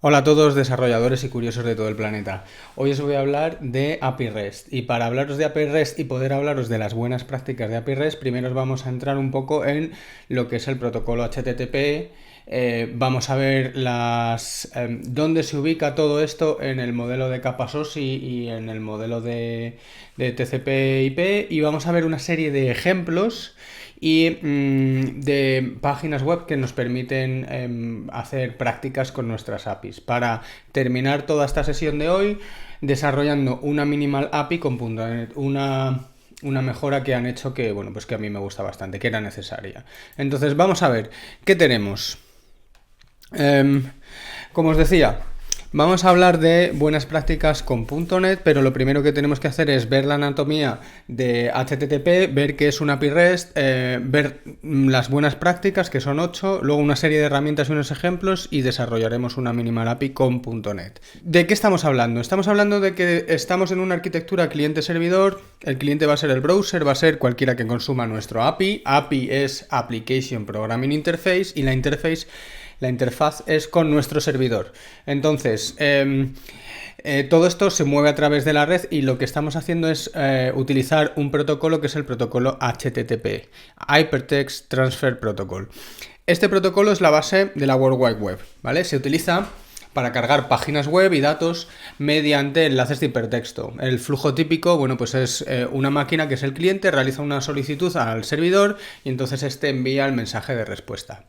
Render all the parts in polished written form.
Hola a todos desarrolladores y curiosos de todo el planeta. Hoy os voy a hablar de API REST y para hablaros de API REST y poder hablaros de las buenas prácticas de API REST, primero os vamos a entrar un poco en lo que es el protocolo HTTP. Vamos a ver dónde se ubica todo esto en el modelo de capas OSI y en el modelo de TCP/IP y vamos a ver una serie de ejemplos y de páginas web que nos permiten hacer prácticas con nuestras APIs. Para terminar toda esta sesión de hoy, desarrollando una minimal API con .NET, una mejora que han hecho que, bueno, pues que a mí me gusta bastante, que era necesaria. Entonces, vamos a ver, ¿qué tenemos? Como os decía, vamos a hablar de buenas prácticas con .NET, pero lo primero que tenemos que hacer es ver la anatomía de HTTP, ver qué es una API REST, ver las buenas prácticas, que son 8, luego una serie de herramientas y unos ejemplos y desarrollaremos una minimal API con .NET. ¿De qué estamos hablando? Estamos hablando de que estamos en una arquitectura cliente-servidor, el cliente va a ser el browser, va a ser cualquiera que consuma nuestro API. API es Application Programming Interface y la interfaz es con nuestro servidor. Entonces, todo esto se mueve a través de la red y lo que estamos haciendo es utilizar un protocolo que es el protocolo HTTP, Hypertext Transfer Protocol. Este protocolo es la base de la World Wide Web, ¿vale? Se utiliza para cargar páginas web y datos mediante enlaces de hipertexto. El flujo típico, bueno, pues es una máquina que es el cliente, realiza una solicitud al servidor y entonces este envía el mensaje de respuesta.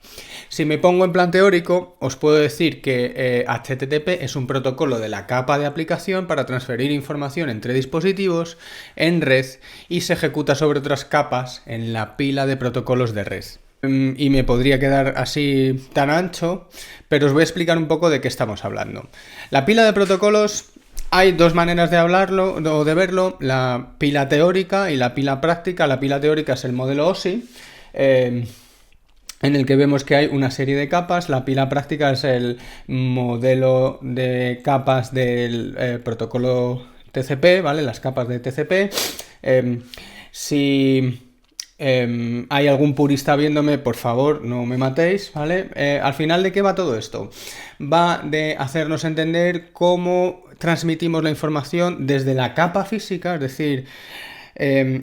Si me pongo en plan teórico, os puedo decir que HTTP es un protocolo de la capa de aplicación para transferir información entre dispositivos en red y se ejecuta sobre otras capas en la pila de protocolos de red. Y me podría quedar así tan ancho, pero os voy a explicar un poco de qué estamos hablando. La pila de protocolos, hay dos maneras de hablarlo o de verlo, la pila teórica y la pila práctica. La pila teórica es el modelo OSI, en el que vemos que hay una serie de capas. La pila práctica es el modelo de capas del protocolo TCP, ¿vale? Las capas de TCP. Si hay algún purista viéndome, por favor, no me matéis, ¿vale? Al final, ¿de qué va todo esto? Va de hacernos entender cómo transmitimos la información desde la capa física, es decir,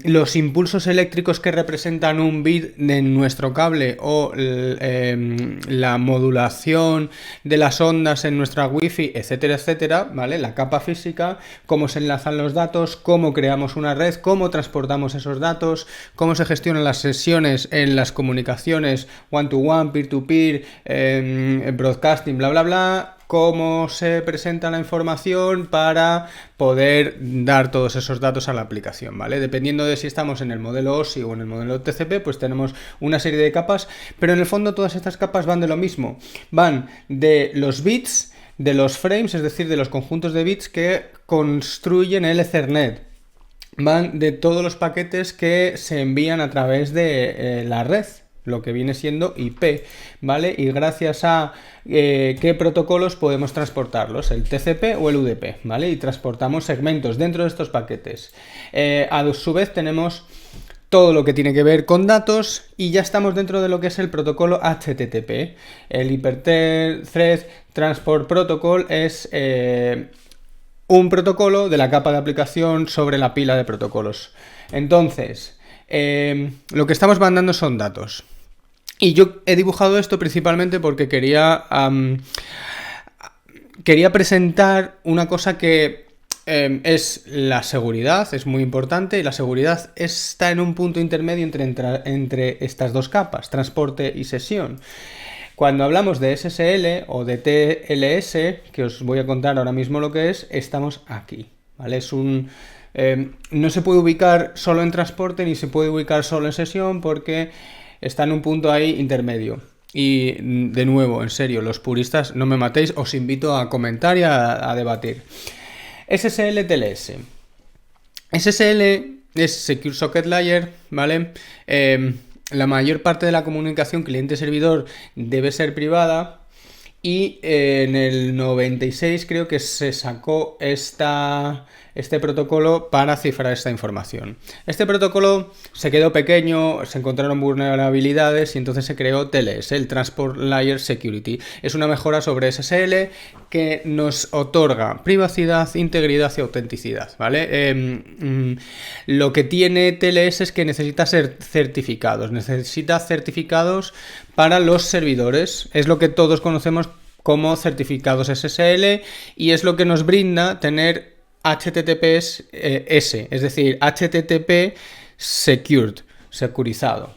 los impulsos eléctricos que representan un bit en nuestro cable o la modulación de las ondas en nuestra wifi, etcétera, etcétera, ¿vale? La capa física, cómo se enlazan los datos, cómo creamos una red, cómo transportamos esos datos, cómo se gestionan las sesiones en las comunicaciones one-to-one, peer-to-peer, broadcasting, bla, bla, bla, cómo se presenta la información para poder dar todos esos datos a la aplicación, ¿vale? Dependiendo de si estamos en el modelo OSI o en el modelo TCP, pues tenemos una serie de capas, pero en el fondo todas estas capas van de lo mismo, van de los bits, de los frames, es decir, de los conjuntos de bits que construyen el Ethernet, van de todos los paquetes que se envían a través de la red, lo que viene siendo IP, ¿vale? Y gracias a qué protocolos podemos transportarlos, el TCP o el UDP, ¿vale? Y transportamos segmentos dentro de estos paquetes. A su vez tenemos todo lo que tiene que ver con datos y ya estamos dentro de lo que es el protocolo HTTP. El Hypertext Transport Protocol es un protocolo de la capa de aplicación sobre la pila de protocolos. Entonces, lo que estamos mandando son datos. Y yo he dibujado esto principalmente porque quería presentar una cosa que es la seguridad, es muy importante, y la seguridad está en un punto intermedio entre estas dos capas, transporte y sesión. Cuando hablamos de SSL o de TLS, que os voy a contar ahora mismo lo que es, estamos aquí, ¿vale? No se puede ubicar solo en transporte ni se puede ubicar solo en sesión porque está en un punto ahí intermedio. Y de nuevo, en serio, los puristas, no me matéis, os invito a comentar y a debatir. SSL TLS. SSL es Secure Socket Layer, ¿vale? La mayor parte de la comunicación cliente-servidor debe ser privada y en el 96 creo que se sacó esta este protocolo para cifrar esta información. Este protocolo se quedó pequeño, se encontraron vulnerabilidades y entonces se creó TLS, el Transport Layer Security. Es una mejora sobre SSL que nos otorga privacidad, integridad y autenticidad, ¿vale? Lo que tiene TLS es que necesita ser certificados, para los servidores, es lo que todos conocemos como certificados SSL y es lo que nos brinda tener HTTPS, es decir, HTTP securizado.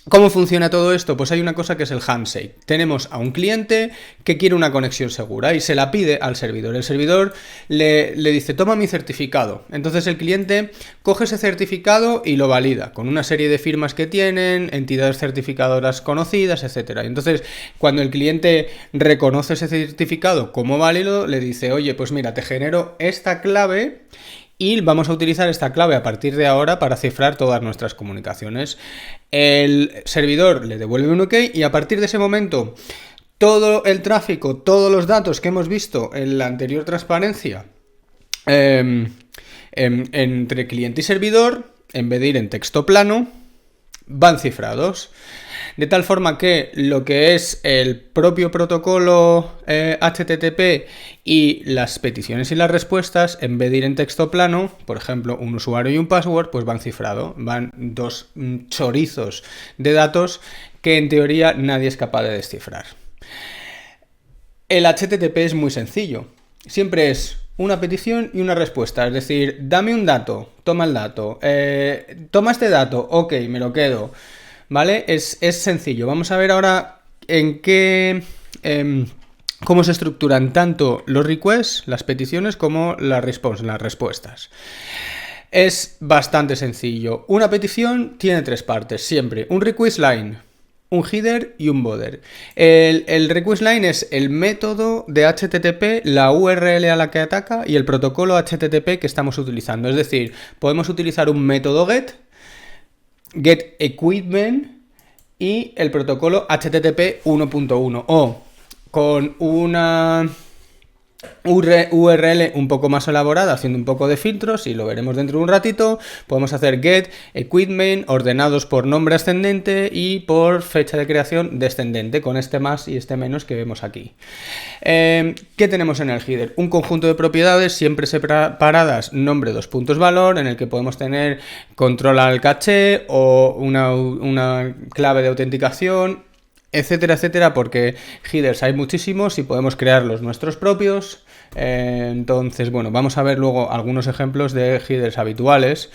¿Cómo funciona todo esto? Pues hay una cosa que es el handshake. Tenemos a un cliente que quiere una conexión segura y se la pide al servidor. El servidor le dice, toma mi certificado. Entonces el cliente coge ese certificado y lo valida con una serie de firmas que tienen, entidades certificadoras conocidas, etc. Entonces, cuando el cliente reconoce ese certificado como válido, le dice, oye, pues mira, te genero esta clave y vamos a utilizar esta clave a partir de ahora para cifrar todas nuestras comunicaciones. El servidor le devuelve un OK y a partir de ese momento todo el tráfico, todos los datos que hemos visto en la anterior transparencia entre cliente y servidor, en vez de ir en texto plano, van cifrados. De tal forma que lo que es el propio protocolo HTTP y las peticiones y las respuestas, en vez de ir en texto plano, por ejemplo, un usuario y un password, pues van cifrado. Van dos chorizos de datos que en teoría nadie es capaz de descifrar. El HTTP es muy sencillo. Siempre es una petición y una respuesta. Es decir, dame un dato, toma el dato. Toma este dato, ok, me lo quedo. ¿Vale? Es sencillo. Vamos a ver ahora en qué... cómo se estructuran tanto los requests, las peticiones, como las respuestas. Es bastante sencillo. Una petición tiene tres partes, siempre. Un request line, un header y un body. El request line es el método de HTTP, la URL a la que ataca y el protocolo HTTP que estamos utilizando. Es decir, podemos utilizar un método get equipment y el protocolo HTTP 1.1 o con una URL un poco más elaborada, haciendo un poco de filtros, y lo veremos dentro de un ratito. Podemos hacer get, equipment, ordenados por nombre ascendente y por fecha de creación descendente, con este más y este menos que vemos aquí. ¿Qué tenemos en el header? Un conjunto de propiedades siempre separadas, nombre, dos puntos valor, en el que podemos tener control al caché o una clave de autenticación, etcétera, etcétera, porque headers hay muchísimos y podemos crearlos nuestros propios. Entonces, bueno, vamos a ver luego algunos ejemplos de headers habituales.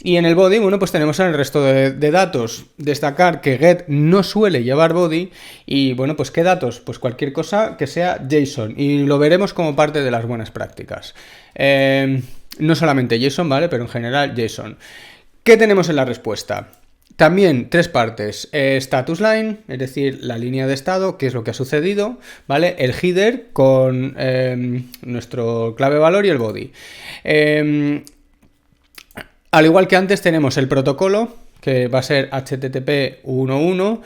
Y en el body, bueno, pues tenemos el resto de datos. Destacar que get no suele llevar body. Y bueno, pues ¿qué datos? Pues cualquier cosa que sea JSON. Y lo veremos como parte de las buenas prácticas. No solamente JSON, ¿vale? Pero en general JSON. ¿Qué tenemos en la respuesta? También tres partes, status line, es decir, la línea de estado, qué es lo que ha sucedido, ¿vale? El header con nuestro clave valor y el body. Al igual que antes tenemos el protocolo, que va a ser HTTP 1.1,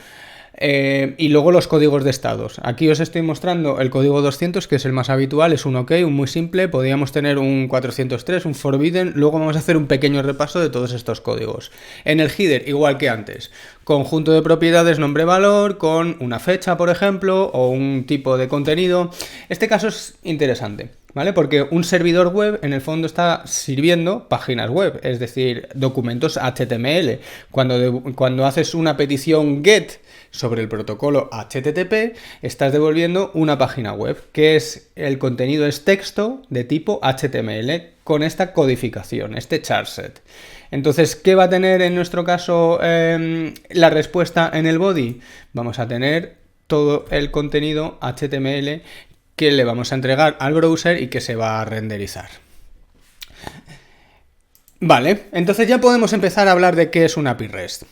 y luego los códigos de estados. Aquí os estoy mostrando el código 200, que es el más habitual, es un OK, un muy simple. Podríamos tener un 403, un forbidden. Luego vamos a hacer un pequeño repaso de todos estos códigos. En el header, igual que antes, conjunto de propiedades nombre-valor con una fecha, por ejemplo, o un tipo de contenido. Este caso es interesante, ¿vale? Porque un servidor web en el fondo está sirviendo páginas web, es decir, documentos HTML. Cuando haces una petición GET sobre el protocolo HTTP, estás devolviendo una página web, que es el contenido es texto de tipo HTML con esta codificación, este charset. Entonces, ¿qué va a tener en nuestro caso la respuesta en el body? Vamos a tener todo el contenido HTML que le vamos a entregar al browser y que se va a renderizar. Vale, entonces ya podemos empezar a hablar de qué es una API REST.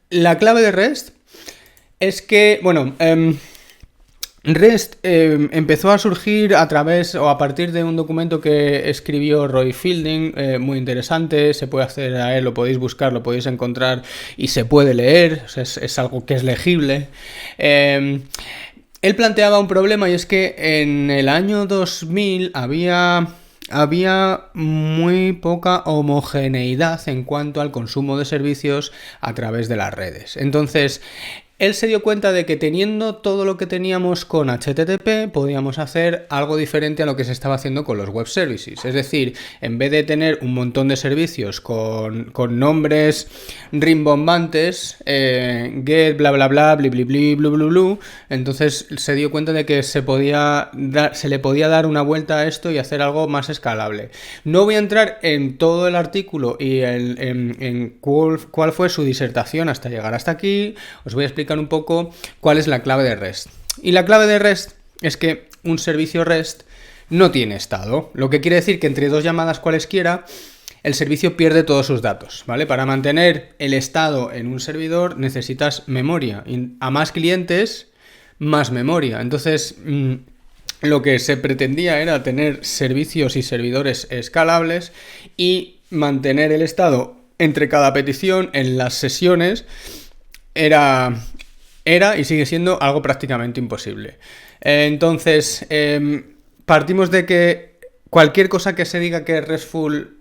La clave de REST es que, bueno, REST empezó a surgir a través o a partir de un documento que escribió Roy Fielding, muy interesante, se puede acceder a él, lo podéis buscar, lo podéis encontrar y se puede leer, o sea, es algo que es legible. Él planteaba un problema y es que en el año 2000 había muy poca homogeneidad en cuanto al consumo de servicios a través de las redes. Entonces, él se dio cuenta de que teniendo todo lo que teníamos con HTTP, podíamos hacer algo diferente a lo que se estaba haciendo con los web services. Es decir, en vez de tener un montón de servicios con nombres rimbombantes, get, bla, bla, bla, bli, bli, bli, blu, blu, blu, entonces se dio cuenta de que se le podía dar una vuelta a esto y hacer algo más escalable. No voy a entrar en todo el artículo y en cuál fue su disertación hasta llegar hasta aquí. Os voy a explicar un poco cuál es la clave de REST. Y la clave de REST es que un servicio REST no tiene estado, lo que quiere decir que entre dos llamadas cualesquiera el servicio pierde todos sus datos, ¿vale? Para mantener el estado en un servidor necesitas memoria. Y a más clientes, más memoria. Entonces, lo que se pretendía era tener servicios y servidores escalables y mantener el estado entre cada petición en las sesiones era y sigue siendo algo prácticamente imposible. Entonces, partimos de que cualquier cosa que se diga que es RESTful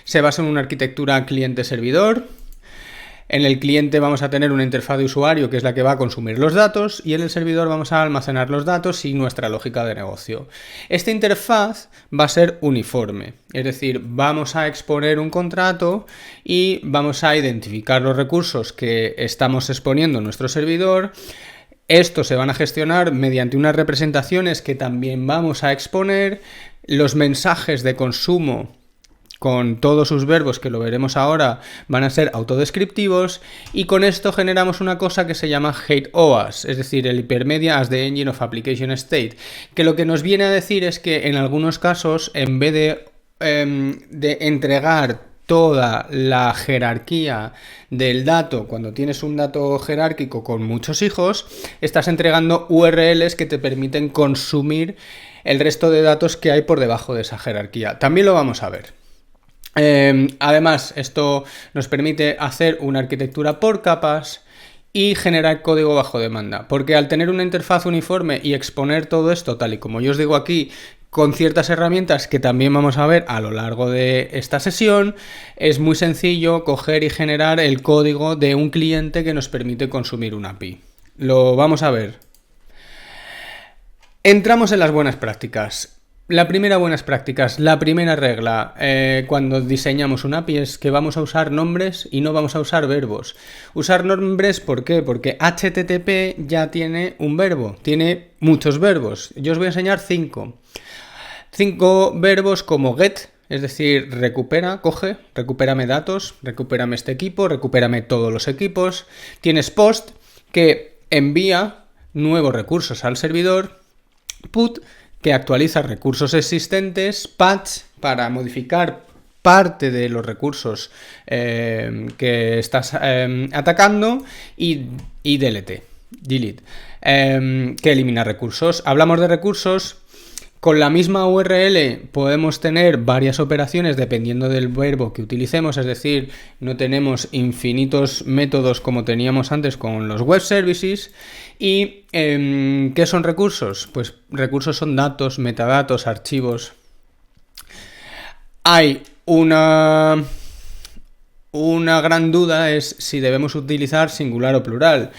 se basa en una arquitectura cliente-servidor. En el cliente vamos a tener una interfaz de usuario que es la que va a consumir los datos y en el servidor vamos a almacenar los datos y nuestra lógica de negocio. Esta interfaz va a ser uniforme, es decir, vamos a exponer un contrato y vamos a identificar los recursos que estamos exponiendo en nuestro servidor. Estos se van a gestionar mediante unas representaciones que también vamos a exponer. Los mensajes de consumo con todos sus verbos, que lo veremos ahora, van a ser autodescriptivos y con esto generamos una cosa que se llama Hate OAS, es decir, el Hypermedia as the Engine of Application State, que lo que nos viene a decir es que en algunos casos, en vez de entregar toda la jerarquía del dato, cuando tienes un dato jerárquico con muchos hijos, estás entregando URLs que te permiten consumir el resto de datos que hay por debajo de esa jerarquía. También lo vamos a ver. Además, esto nos permite hacer una arquitectura por capas y generar código bajo demanda, porque al tener una interfaz uniforme y exponer todo esto, tal y como yo os digo aquí, con ciertas herramientas que también vamos a ver a lo largo de esta sesión, es muy sencillo coger y generar el código de un cliente que nos permite consumir una API. Lo vamos a ver. Entramos en las buenas prácticas. La primera buenas prácticas, la primera regla cuando diseñamos una API es que vamos a usar nombres y no vamos a usar verbos. Usar nombres, ¿por qué? Porque HTTP ya tiene un verbo, tiene muchos verbos. Yo os voy a enseñar 5. 5 verbos como get, es decir, recupera, coge, recupérame datos, recupérame este equipo, recupérame todos los equipos. Tienes post, que envía nuevos recursos al servidor. Put, que actualiza recursos existentes. Patch, para modificar parte de los recursos que estás atacando. Y delete, que elimina recursos. Hablamos de recursos. Con la misma URL podemos tener varias operaciones dependiendo del verbo que utilicemos, es decir, no tenemos infinitos métodos como teníamos antes con los web services. ¿Y qué son recursos? Pues recursos son datos, metadatos, archivos. Hay una gran duda, es si debemos utilizar singular o plural.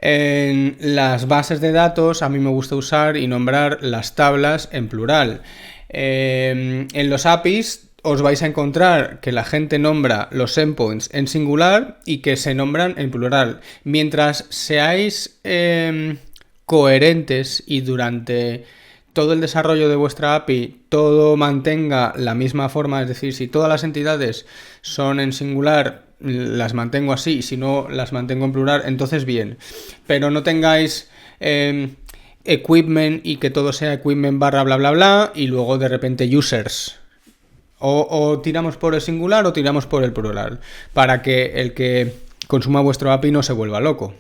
En las bases de datos a mí me gusta usar y nombrar las tablas en plural. En los APIs os vais a encontrar que la gente nombra los endpoints en singular y que se nombran en plural. Mientras seáis coherentes y durante todo el desarrollo de vuestra API todo mantenga la misma forma, es decir, si todas las entidades son en singular, las mantengo así, y si no las mantengo en plural, entonces bien. Pero no tengáis equipment y que todo sea equipment barra bla bla bla y luego de repente users. O tiramos por el singular o tiramos por el plural, para que el que consuma vuestro API no se vuelva loco.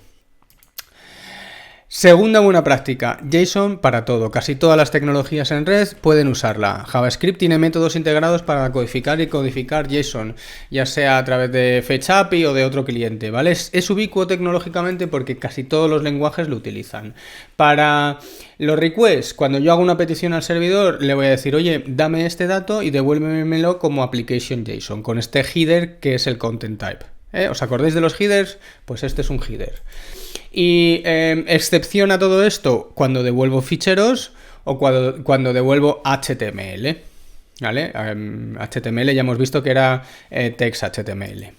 Segunda buena práctica, JSON para todo. Casi todas las tecnologías en red pueden usarla. JavaScript tiene métodos integrados para codificar y codificar JSON, ya sea a través de Fetch API o de otro cliente, ¿vale? Es ubicuo tecnológicamente porque casi todos los lenguajes lo utilizan. Para los requests, cuando yo hago una petición al servidor, le voy a decir, oye, dame este dato y devuélvemelo como application JSON, con este header que es el content type. ¿Os acordáis de los headers? Pues este es un header. Y excepción a todo esto cuando devuelvo ficheros o cuando devuelvo HTML. ¿Vale? HTML ya hemos visto que era text HTML.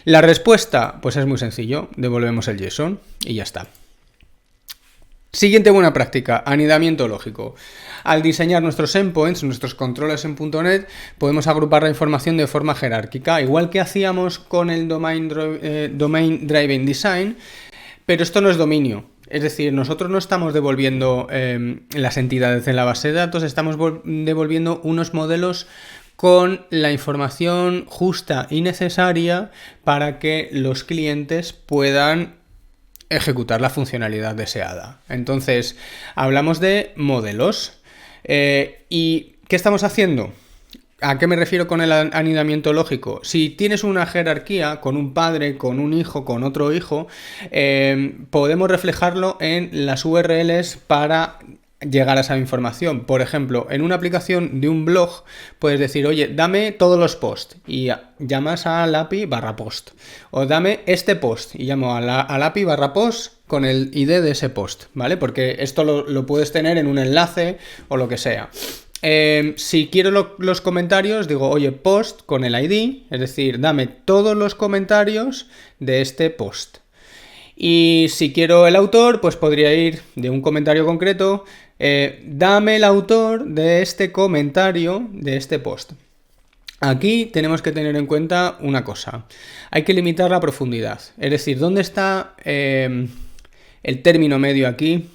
La respuesta, pues es muy sencillo. Devolvemos el JSON y ya está. Siguiente buena práctica, anidamiento lógico. Al diseñar nuestros endpoints, nuestros controles en .NET, podemos agrupar la información de forma jerárquica, igual que hacíamos con el Domain Driven Design. Pero esto no es dominio, es decir, nosotros no estamos devolviendo las entidades en la base de datos, estamos devolviendo unos modelos con la información justa y necesaria para que los clientes puedan ejecutar la funcionalidad deseada. Entonces, hablamos de modelos. ¿Y qué estamos haciendo? ¿A qué me refiero con el anidamiento lógico? Si tienes una jerarquía con un padre, con un hijo, con otro hijo, podemos reflejarlo en las URLs para llegar a esa información. Por ejemplo, en una aplicación de un blog puedes decir, oye, dame todos los posts y llamas al API /post. O dame este post y llamo al API /post con el ID de ese post, ¿vale? Porque esto lo puedes tener en un enlace o lo que sea. Si quiero los comentarios, digo, oye, post con el ID, es decir, dame todos los comentarios de este post. Y si quiero el autor, pues podría ir de un comentario concreto, dame el autor de este comentario de este post. Aquí tenemos que tener en cuenta una cosa, hay que limitar la profundidad, es decir, ¿dónde está el término medio aquí?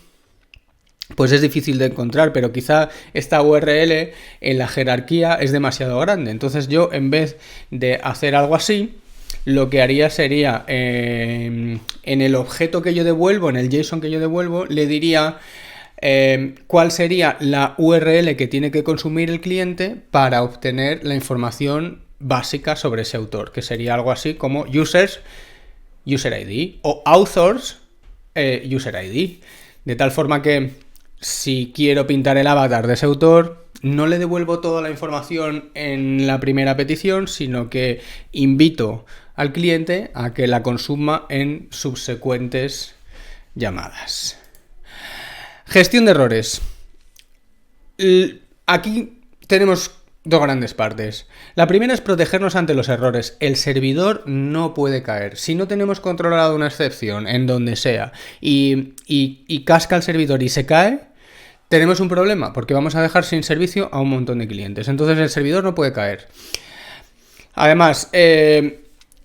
Pues es difícil de encontrar, pero quizá esta URL en la jerarquía es demasiado grande. Entonces yo, en vez de hacer algo así, lo que haría sería, en el objeto que yo devuelvo, en el JSON que yo devuelvo, le diría cuál sería la URL que tiene que consumir el cliente para obtener la información básica sobre ese autor, que sería algo así como users, user ID, o authors, user ID. De tal forma que si quiero pintar el avatar de ese autor, no le devuelvo toda la información en la primera petición, sino que invito al cliente a que la consuma en subsecuentes llamadas. Gestión de errores. Aquí tenemos dos grandes partes. La primera es protegernos ante los errores. El servidor no puede caer. Si no tenemos controlado una excepción en donde sea y casca el servidor y se cae, tenemos un problema porque vamos a dejar sin servicio a un montón de clientes. Entonces el servidor no puede caer. Además,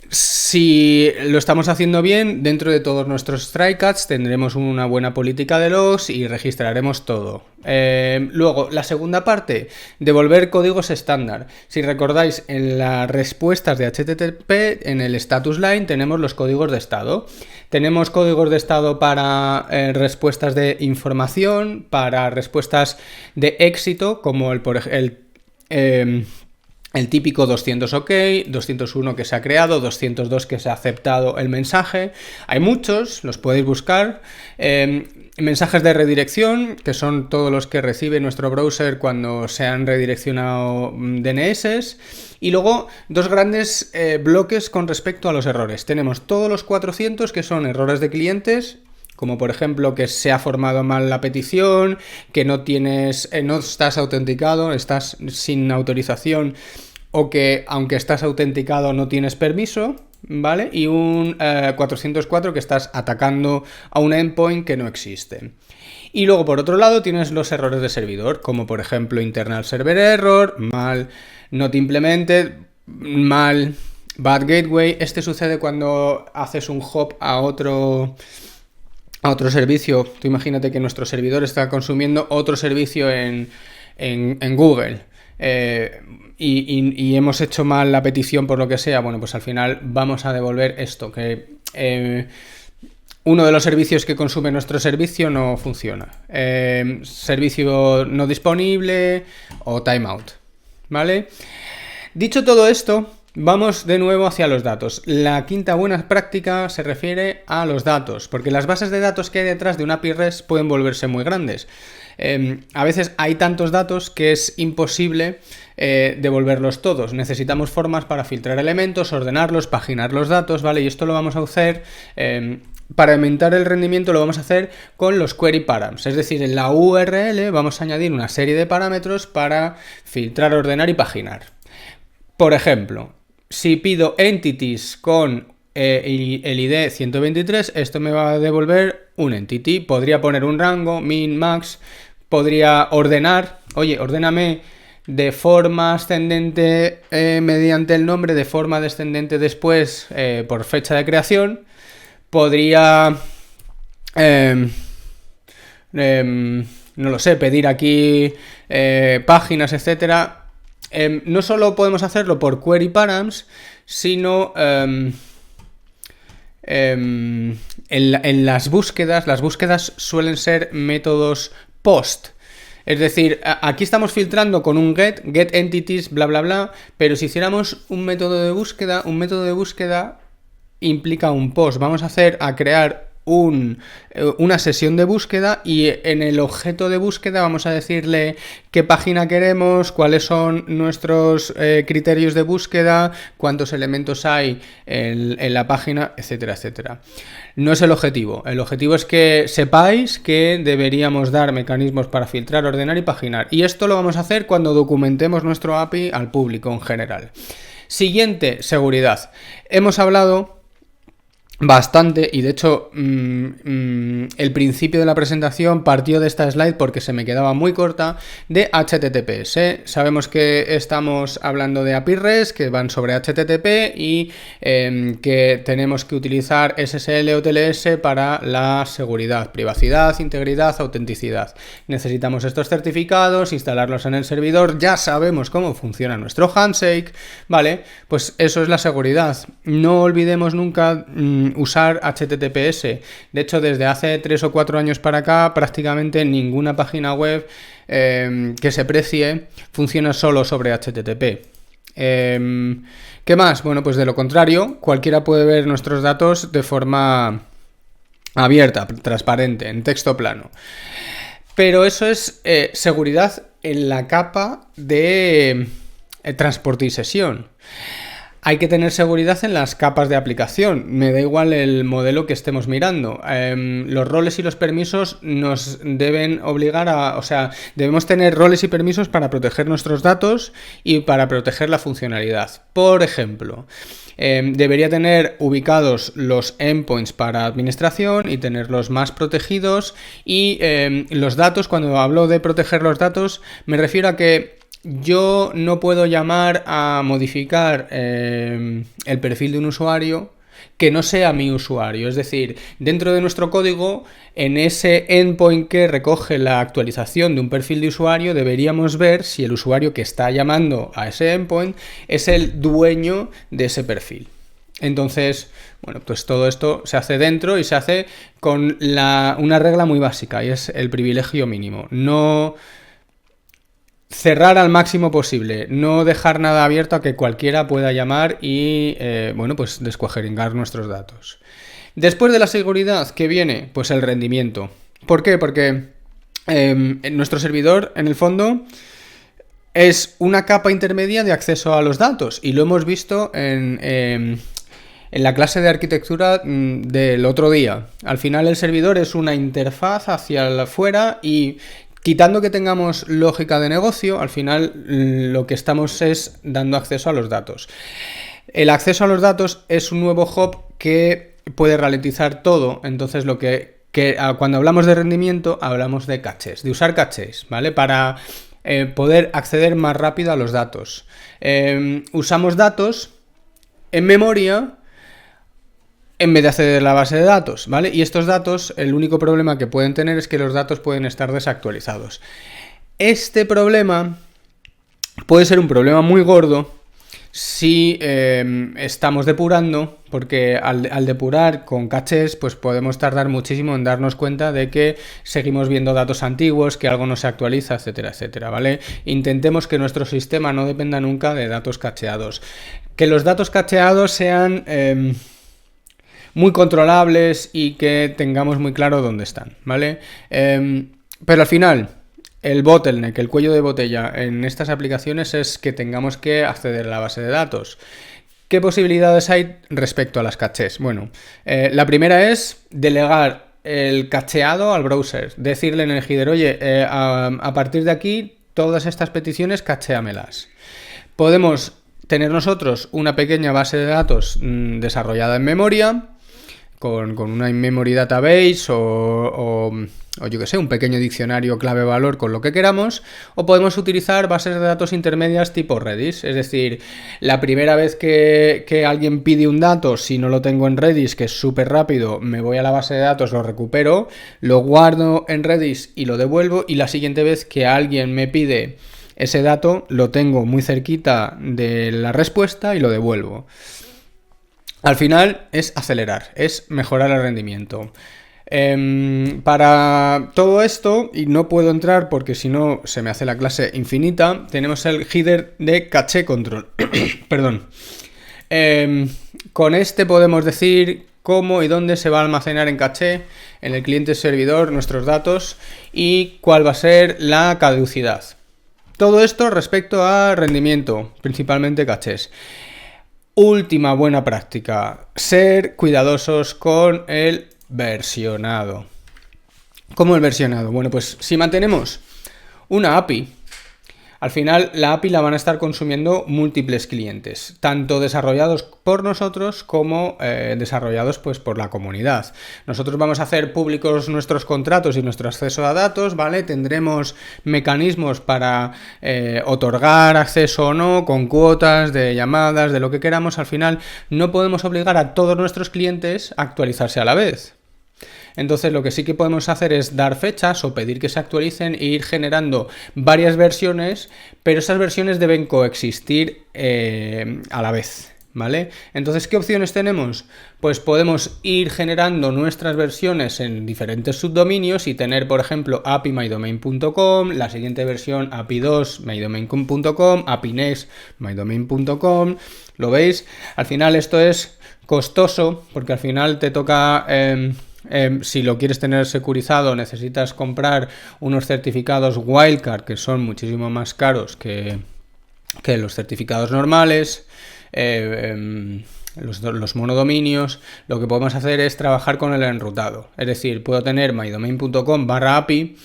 si lo estamos haciendo bien, dentro de todos nuestros trycats tendremos una buena política de logs y registraremos todo. Luego, la segunda parte, devolver códigos estándar. Si recordáis, en las respuestas de HTTP, en el status line, tenemos los códigos de estado. Tenemos códigos de estado para respuestas de información, para respuestas de éxito, como el típico 200 OK, 201 que se ha creado, 202 que se ha aceptado el mensaje. Hay muchos, los podéis buscar. Mensajes de redirección, que son todos los que recibe nuestro browser cuando se han redireccionado DNS. Y luego dos grandes bloques con respecto a los errores. Tenemos todos los 400 que son errores de clientes, como por ejemplo que se ha formado mal la petición, que no estás autenticado, estás sin autorización, o que aunque estás autenticado no tienes permiso, ¿vale? Y un 404 que estás atacando a un endpoint que no existe. Y luego por otro lado tienes los errores de servidor, como por ejemplo internal server error, mal not implemented, mal bad gateway. Este sucede cuando haces un hop a otro servicio. Tú imagínate que nuestro servidor está consumiendo otro servicio en Google y hemos hecho mal la petición por lo que sea. Bueno, pues al final vamos a devolver esto, que uno de los servicios que consume nuestro servicio no funciona. Servicio no disponible o timeout, ¿vale? Dicho todo esto, vamos de nuevo hacia los datos. La quinta buena práctica se refiere a los datos, porque las bases de datos que hay detrás de una API REST pueden volverse muy grandes. A veces hay tantos datos que es imposible devolverlos todos. Necesitamos formas para filtrar elementos, ordenarlos, paginar los datos, ¿vale? Y esto lo vamos a hacer, para aumentar el rendimiento lo vamos a hacer con los query params. Es decir, en la URL vamos a añadir una serie de parámetros para filtrar, ordenar y paginar. Por ejemplo, si pido entities con el ID 123, esto me va a devolver un entity. Podría poner un rango, min, max, podría ordenar, oye, ordéname de forma ascendente mediante el nombre, de forma descendente después por fecha de creación. Podría, no lo sé, pedir aquí páginas, etcétera. No solo podemos hacerlo por query params, sino en las búsquedas suelen ser métodos post. Es decir, aquí estamos filtrando con un get entities, bla, bla, bla, pero si hiciéramos un método de búsqueda implica un post. Vamos a crear una sesión de búsqueda y en el objeto de búsqueda vamos a decirle qué página queremos, cuáles son nuestros criterios de búsqueda, cuántos elementos hay en la página, etcétera, etcétera. No es el objetivo. El objetivo es que sepáis que deberíamos dar mecanismos para filtrar, ordenar y paginar. Y esto lo vamos a hacer cuando documentemos nuestro API al público en general. Siguiente, seguridad. Hemos hablado bastante, y de hecho el principio de la presentación partió de esta slide porque se me quedaba muy corta, de HTTPS. Sabemos que estamos hablando de API REST que van sobre HTTP y que tenemos que utilizar SSL o TLS para la seguridad, privacidad, integridad, autenticidad. Necesitamos estos certificados, instalarlos en el servidor, ya sabemos cómo funciona nuestro handshake, ¿vale? Pues eso es la seguridad. No olvidemos nunca usar HTTPS. De hecho, desde hace 3 o 4 años para acá, prácticamente ninguna página web que se precie funciona solo sobre HTTP. ¿Qué más? Bueno, pues de lo contrario, cualquiera puede ver nuestros datos de forma abierta, transparente, en texto plano. Pero eso es seguridad en la capa de transporte y sesión. Hay que tener seguridad en las capas de aplicación, me da igual el modelo que estemos mirando. Los roles y los permisos nos deben obligar debemos tener roles y permisos para proteger nuestros datos y para proteger la funcionalidad. Por ejemplo, debería tener ubicados los endpoints para administración y tenerlos más protegidos, y los datos, cuando hablo de proteger los datos, me refiero a que yo no puedo llamar a modificar el perfil de un usuario que no sea mi usuario. Es decir, dentro de nuestro código, en ese endpoint que recoge la actualización de un perfil de usuario, deberíamos ver si el usuario que está llamando a ese endpoint es el dueño de ese perfil. Entonces, bueno, pues todo esto se hace dentro y se hace con una regla muy básica, y es el privilegio mínimo. No cerrar al máximo posible, no dejar nada abierto a que cualquiera pueda llamar y, pues descuajeringar nuestros datos. Después de la seguridad, ¿qué viene? Pues el rendimiento. ¿Por qué? Porque nuestro servidor, en el fondo, es una capa intermedia de acceso a los datos, y lo hemos visto en la clase de arquitectura del otro día. Al final el servidor es una interfaz hacia afuera, y quitando que tengamos lógica de negocio, al final lo que estamos es dando acceso a los datos. El acceso a los datos es un nuevo hub que puede ralentizar todo. Entonces cuando hablamos de rendimiento hablamos de cachés, de usar cachés, ¿vale? Para poder acceder más rápido a los datos. Usamos datos en memoria en vez de acceder a la base de datos, ¿vale? Y estos datos, el único problema que pueden tener es que los datos pueden estar desactualizados. Este problema puede ser un problema muy gordo si estamos depurando, porque al depurar con cachés, pues podemos tardar muchísimo en darnos cuenta de que seguimos viendo datos antiguos, que algo no se actualiza, etcétera, etcétera, ¿vale? Intentemos que nuestro sistema no dependa nunca de datos cacheados. Que los datos cacheados sean muy controlables y que tengamos muy claro dónde están, ¿vale? Pero al final, el bottleneck, el cuello de botella en estas aplicaciones es que tengamos que acceder a la base de datos. ¿Qué posibilidades hay respecto a las cachés? Bueno, la primera es delegar el cacheado al browser. Decirle en el header, oye, a partir de aquí, todas estas peticiones, cachéamelas. Podemos tener nosotros una pequeña base de datos desarrollada en memoria, con una in-memory database o yo que sé, un pequeño diccionario clave-valor con lo que queramos, o podemos utilizar bases de datos intermedias tipo Redis, es decir, la primera vez que alguien pide un dato, si no lo tengo en Redis, que es súper rápido, me voy a la base de datos, lo recupero, lo guardo en Redis y lo devuelvo, y la siguiente vez que alguien me pide ese dato, lo tengo muy cerquita de la respuesta y lo devuelvo. Al final es acelerar, es mejorar el rendimiento. Para todo esto, y no puedo entrar porque si no se me hace la clase infinita, tenemos el header de caché control. Perdón. Con este podemos decir cómo y dónde se va a almacenar en caché, en el cliente servidor, nuestros datos y cuál va a ser la caducidad. Todo esto respecto a rendimiento, principalmente cachés. Última buena práctica, ser cuidadosos con el versionado. ¿Cómo el versionado? Bueno, pues si mantenemos una API, al final la API la van a estar consumiendo múltiples clientes, tanto desarrollados por nosotros como desarrollados pues por la comunidad. Nosotros vamos a hacer públicos nuestros contratos y nuestro acceso a datos, ¿vale? Tendremos mecanismos para otorgar acceso o no, con cuotas de llamadas, de lo que queramos. Al final no podemos obligar a todos nuestros clientes a actualizarse a la vez. Entonces lo que sí que podemos hacer es dar fechas o pedir que se actualicen e ir generando varias versiones, pero esas versiones deben coexistir a la vez, ¿vale? Entonces, ¿qué opciones tenemos? Pues podemos ir generando nuestras versiones en diferentes subdominios y tener, por ejemplo, api.mydomain.com, la siguiente versión api2.mydomain.com, api.next.mydomain.com. ¿Lo veis? Al final esto es costoso porque al final te toca... si lo quieres tener securizado, necesitas comprar unos certificados Wildcard que son muchísimo más caros que los certificados normales, los monodominios. Lo que podemos hacer es trabajar con el enrutado. Es decir, puedo tener mydomain.com/API,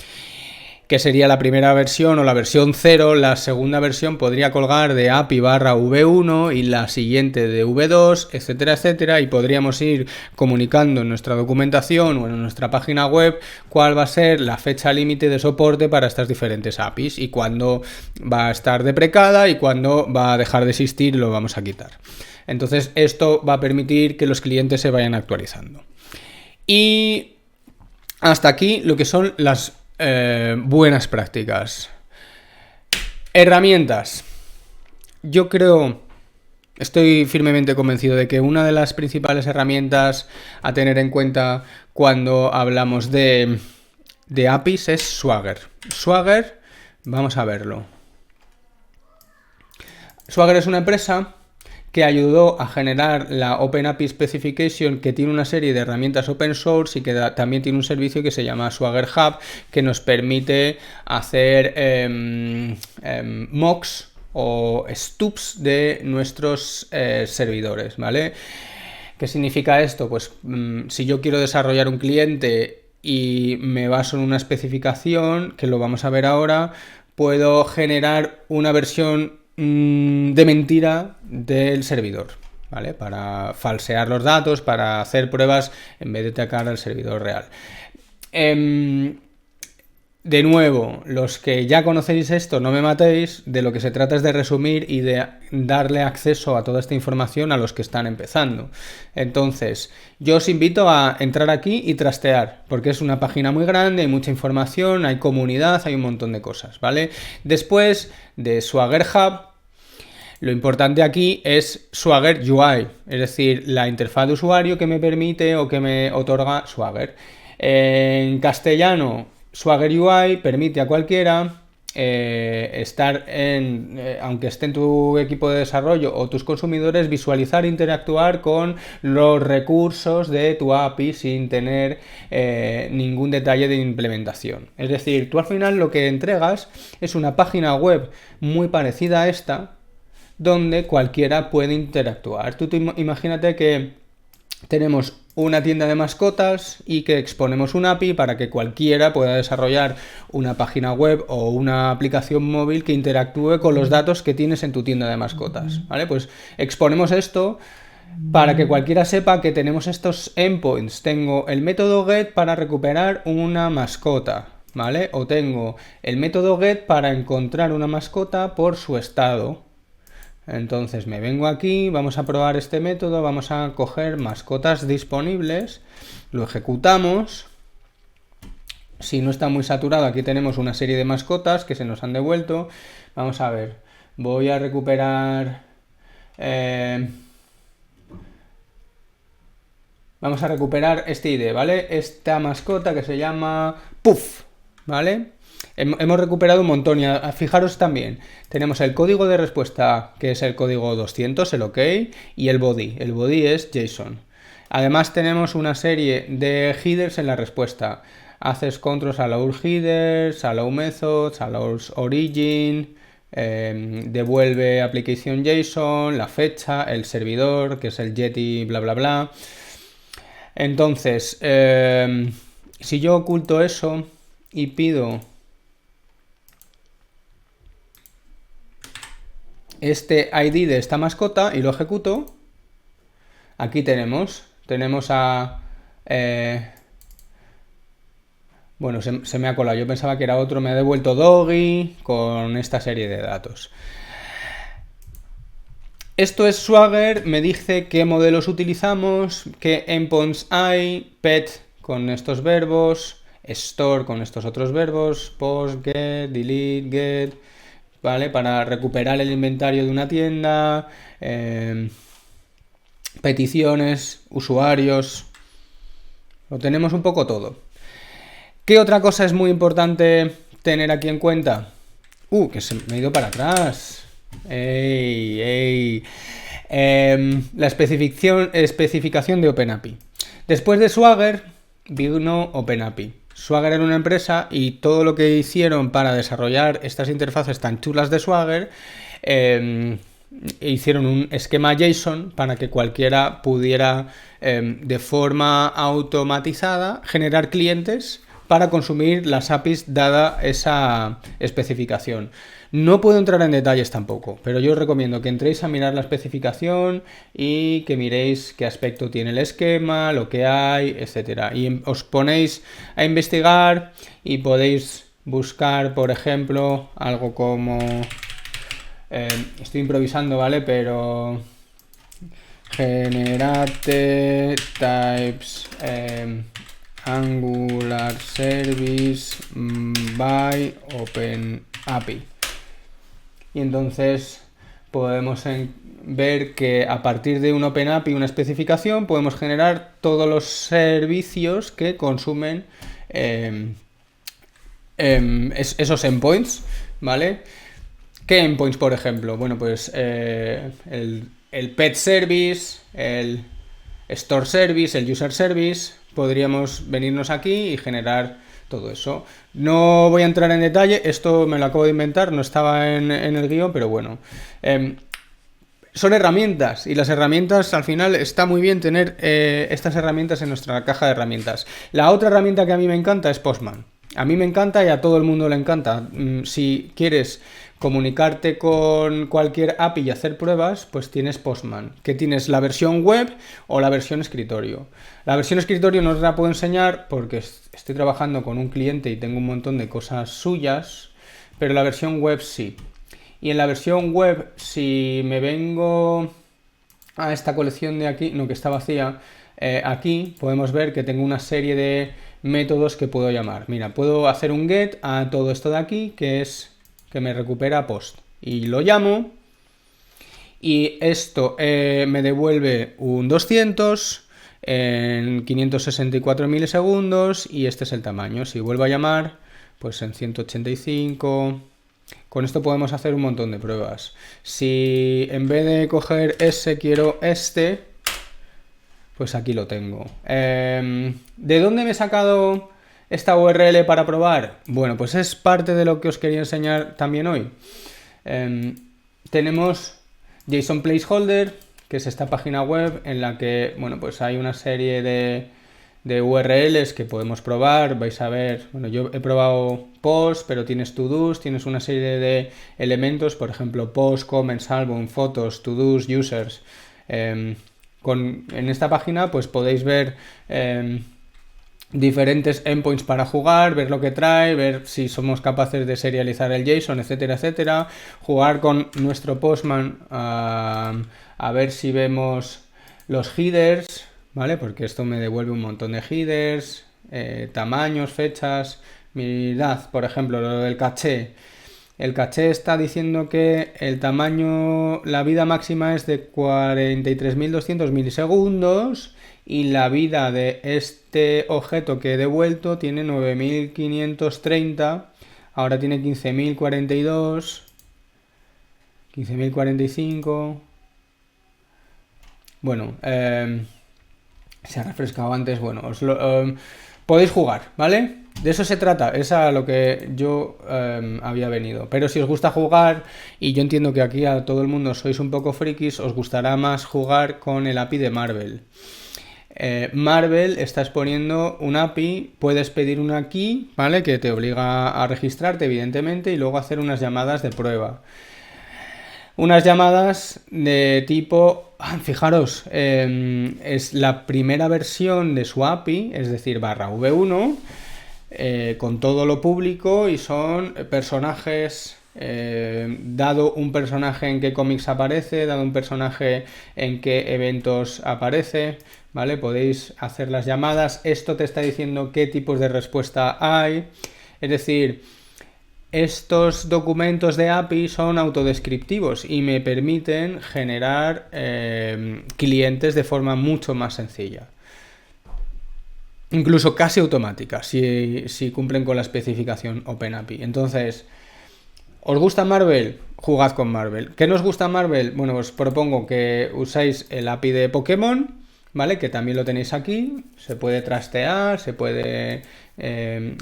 que sería la primera versión o la versión 0, la segunda versión podría colgar de API/V1 y la siguiente de V2, etcétera, etcétera, y podríamos ir comunicando en nuestra documentación o en nuestra página web cuál va a ser la fecha límite de soporte para estas diferentes APIs y cuándo va a estar deprecada y cuándo va a dejar de existir y lo vamos a quitar. Entonces esto va a permitir que los clientes se vayan actualizando. Y hasta aquí lo que son las buenas prácticas. Herramientas. Yo estoy firmemente convencido de que una de las principales herramientas a tener en cuenta cuando hablamos de APIs es Swagger. Swagger, vamos a verlo. Swagger es una empresa que ayudó a generar la OpenAPI Specification, que tiene una serie de herramientas open source y que también tiene un servicio que se llama Swagger Hub, que nos permite hacer mocks o stubs de nuestros servidores, ¿vale? ¿Qué significa esto? Pues si yo quiero desarrollar un cliente y me baso en una especificación, que lo vamos a ver ahora, puedo generar una versión de mentira del servidor, ¿vale? Para falsear los datos, para hacer pruebas en vez de atacar al servidor real. De nuevo, los que ya conocéis esto, no me matéis, de lo que se trata es de resumir y de darle acceso a toda esta información a los que están empezando. Entonces, yo os invito a entrar aquí y trastear, porque es una página muy grande, hay mucha información, hay comunidad, hay un montón de cosas, ¿vale? Después de Swagger Hub, Lo importante aquí es Swagger UI, es decir, la interfaz de usuario que me permite o que me otorga Swagger. En castellano, Swagger UI permite a cualquiera aunque esté en tu equipo de desarrollo o tus consumidores, visualizar e interactuar con los recursos de tu API sin tener ningún detalle de implementación. Es decir, tú al final lo que entregas es una página web muy parecida a esta, donde cualquiera puede interactuar. Imagínate que tenemos una tienda de mascotas y que exponemos un API para que cualquiera pueda desarrollar una página web o una aplicación móvil que interactúe con los datos que tienes en tu tienda de mascotas, ¿vale? Pues exponemos esto para que cualquiera sepa que tenemos estos endpoints. Tengo el método get para recuperar una mascota, ¿vale? O tengo el método get para encontrar una mascota por su estado. Entonces me vengo aquí, vamos a probar este método, vamos a coger mascotas disponibles, lo ejecutamos. Si no está muy saturado, aquí tenemos una serie de mascotas que se nos han devuelto. Vamos a ver, voy a recuperar... vamos a recuperar este ID, ¿vale? Esta mascota que se llama Puff, ¿vale? Hemos recuperado un montón y fijaros también, tenemos el código de respuesta que es el código 200, el OK, y el body es JSON. Además tenemos una serie de headers en la respuesta, access controls, allow headers, allow methods, allows origin, devuelve application JSON, la fecha, el servidor que es el Yeti, bla bla bla. Entonces, si yo oculto eso y pido este ID de esta mascota y lo ejecuto, aquí tenemos a... bueno, se me ha colado, yo pensaba que era otro, me ha devuelto Doggy con esta serie de datos. Esto es Swagger, me dice qué modelos utilizamos, qué endpoints hay, pet con estos verbos, store con estos otros verbos, post, get, delete, get, ¿vale? Para recuperar el inventario de una tienda, peticiones, usuarios, lo tenemos un poco todo. ¿Qué otra cosa es muy importante tener aquí en cuenta? Que se me ha ido para atrás. La especificación de OpenAPI. Después de Swagger vino OpenAPI. Swagger era una empresa y todo lo que hicieron para desarrollar estas interfaces tan chulas de Swagger, hicieron un esquema JSON para que cualquiera pudiera de forma automatizada generar clientes para consumir las APIs dada esa especificación. No puedo entrar en detalles tampoco, pero yo os recomiendo que entréis a mirar la especificación y que miréis qué aspecto tiene el esquema, lo que hay, etcétera. Y os ponéis a investigar y podéis buscar, por ejemplo, algo como... estoy improvisando, ¿vale? Pero... generate types... Angular Service by OpenAPI. Y entonces podemos ver que a partir de un OpenAPI, una especificación, podemos generar todos los servicios que consumen esos endpoints, ¿vale? ¿Qué endpoints, por ejemplo? Bueno, pues el Pet Service, el Store Service, el User Service. Podríamos venirnos aquí y generar todo eso. No voy a entrar en detalle, esto me lo acabo de inventar, no estaba en el guión, pero bueno. Son herramientas y las herramientas, al final está muy bien tener estas herramientas en nuestra caja de herramientas. La otra herramienta que a mí me encanta es Postman. A mí me encanta y a todo el mundo le encanta. Si quieres comunicarte con cualquier API y hacer pruebas, pues tienes Postman, que tienes la versión web o la versión escritorio. La versión escritorio no os la puedo enseñar porque estoy trabajando con un cliente y tengo un montón de cosas suyas, pero la versión web sí. Y en la versión web, si me vengo a esta colección de aquí, no, que está vacía, aquí podemos ver que tengo una serie de métodos que puedo llamar. Mira, puedo hacer un get a todo esto de aquí, que es que me recupera post. Y lo llamo Y esto me devuelve un 200 en 564 milisegundos y este es el tamaño. Si vuelvo a llamar, pues en 185. Con esto podemos hacer un montón de pruebas. Si en vez de coger ese quiero este, pues aquí lo tengo. ¿De dónde me he sacado esta URL para probar? Bueno, pues es parte de lo que os quería enseñar también hoy. Tenemos JSON Placeholder, que es esta página web en la que, bueno, pues hay una serie de URLs que podemos probar. Vais a ver, bueno, yo he probado post, pero tienes to-dos, tienes una serie de elementos, por ejemplo, post, comments, album, fotos, to-dos, users. En esta página pues podéis ver diferentes endpoints para jugar, ver lo que trae, ver si somos capaces de serializar el JSON, etcétera, etcétera. Jugar con nuestro Postman a ver si vemos los headers, ¿vale? Porque esto me devuelve un montón de headers, tamaños, fechas. Mirad, por ejemplo, lo del caché. El caché está diciendo que el tamaño, la vida máxima es de 43.200 milisegundos y la vida de este objeto que he devuelto tiene 9.530, ahora tiene 15.042, 15.045. Bueno, se ha refrescado antes. Bueno, podéis jugar, ¿vale? De eso se trata, es a lo que yo había venido. Pero si os gusta jugar, y yo entiendo que aquí a todo el mundo sois un poco frikis, os gustará más jugar con el API de Marvel. Marvel está exponiendo un API, puedes pedir una key, ¿vale? Que te obliga a registrarte, evidentemente, y luego hacer unas llamadas de prueba. Unas llamadas de tipo, fijaros, es la primera versión de su API, es decir, /v1, con todo lo público y son personajes, dado un personaje en qué cómics aparece, dado un personaje en qué eventos aparece, ¿vale? Podéis hacer las llamadas, esto te está diciendo qué tipos de respuesta hay, es decir, estos documentos de API son autodescriptivos y me permiten generar clientes de forma mucho más sencilla. Incluso casi automática, si cumplen con la especificación OpenAPI. Entonces, ¿os gusta Marvel? Jugad con Marvel. ¿Qué nos gusta Marvel? Bueno, os propongo que uséis el API de Pokémon, ¿vale? Que también lo tenéis aquí. Se puede trastear, se puede